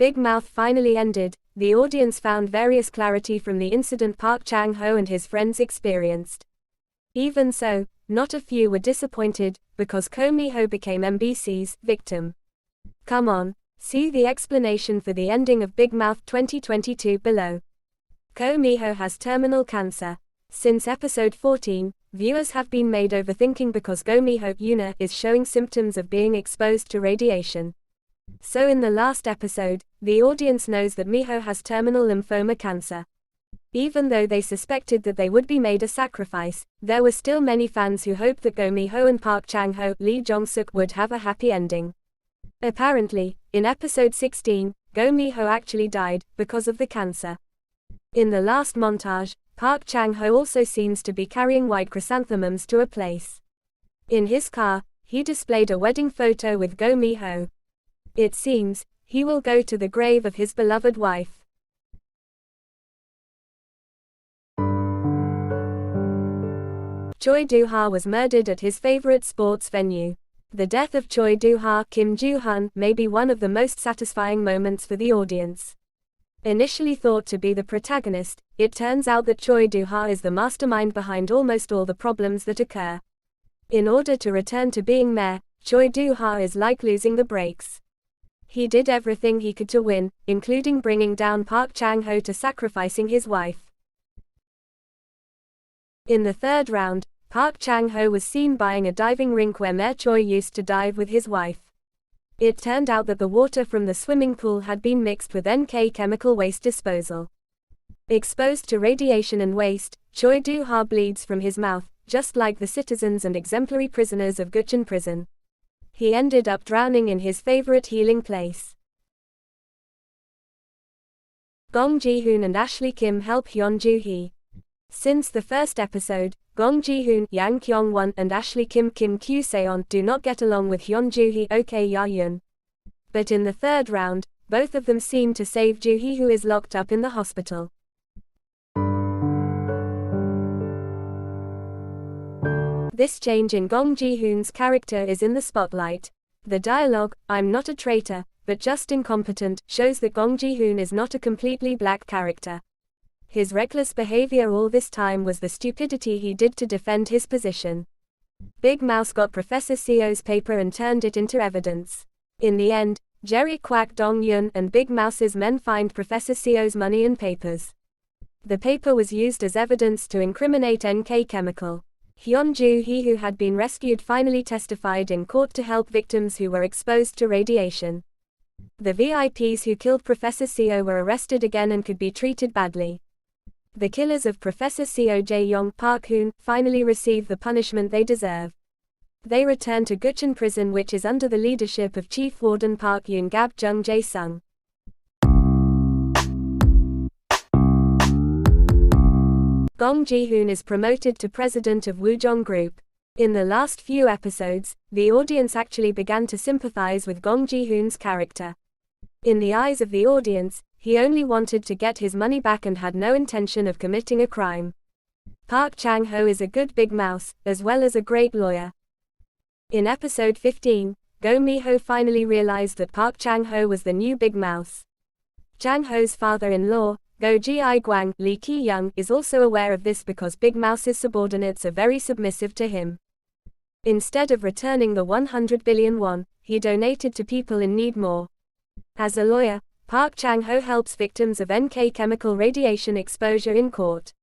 Big Mouth finally ended, the audience found various clarity from the incident Park Chang Ho and his friends experienced. Even so, not a few were disappointed, because Ko Mi-ho became MBC's victim. Come on, see the explanation for the ending of Big Mouth 2022 below. Ko Mi-ho has terminal cancer. Since episode 14, viewers have been made overthinking because Ko Mi-ho yoona is showing symptoms of being exposed to radiation. So in the last episode, the audience knows that Mi-ho has terminal lymphoma cancer. Even though they suspected that they would be made a sacrifice, there were still many fans who hoped that Ko Mi-ho and Park Chang Ho Lee Jong-suk would have a happy ending. Apparently, in episode 16, Ko Mi-ho actually died because of the cancer. In the last montage, Park Chang Ho also seems to be carrying white chrysanthemums to a place. In his car, he displayed a wedding photo with Ko Mi-ho. It seems, he will go to the grave of his beloved wife. Choi Do-ha was murdered at his favorite sports venue. The death of Choi Do-ha Kim Joo-hun may be one of the most satisfying moments for the audience. Initially thought to be the protagonist, it turns out that Choi Do-ha is the mastermind behind almost all the problems that occur. In order to return to being mayor, Choi Do-ha is like losing the brakes. He did everything he could to win, including bringing down Park Chang Ho to sacrificing his wife. In the third round, Park Chang Ho was seen buying a diving rink where Mayor Choi used to dive with his wife. It turned out that the water from the swimming pool had been mixed with NK chemical waste disposal. Exposed to radiation and waste, Choi Do-ha bleeds from his mouth, just like the citizens and exemplary prisoners of Gukcheon prison. He ended up drowning in his favorite healing place. Gong Ji-hoon and Ashley Kim help Hyun Joo-hee. Since the first episode, Gong Ji-hoon, Yang Kyung-won, and Ashley Kim Kyu-seon do not get along with Hyun Joo-hee Ok Ya-yoon. But in the third round, both of them seem to save Joo-hee, who is locked up in the hospital. This change in Gong Ji-hoon's character is in the spotlight. The dialogue, "I'm not a traitor, but just incompetent," shows that Gong Ji-hoon is not a completely black character. His reckless behavior all this time was the stupidity he did to defend his position. Big Mouse got Professor Seo's paper and turned it into evidence. In the end, Jerry Kwak Dong-yun and Big Mouse's men find Professor Seo's money and papers. The paper was used as evidence to incriminate NK Chemical. Hyun Joo-hee, who had been rescued, finally testified in court to help victims who were exposed to radiation. The VIPs who killed Professor Seo were arrested again and could be treated badly. The killers of Professor Seo Jae-yong Park-hoon finally receive the punishment they deserve. They return to Gukcheon prison, which is under the leadership of Chief Warden Park Yoon-gab Jung Jae-sung. Gong Ji-hoon is promoted to president of Woojong Group. In the last few episodes, the audience actually began to sympathize with Gong Ji-hoon's character. In the eyes of the audience, he only wanted to get his money back and had no intention of committing a crime. Park Chang Ho is a good Big Mouse, as well as a great lawyer. In episode 15, Ko Mi-ho finally realized that Park Chang Ho was the new Big Mouse. Chang Ho's father-in-law, Go Ji-I-gwang, Lee Ki-young, is also aware of this because Big Mouse's subordinates are very submissive to him. Instead of returning the 100 billion won, he donated to people in need more. As a lawyer, Park Chang Ho helps victims of NK chemical radiation exposure in court.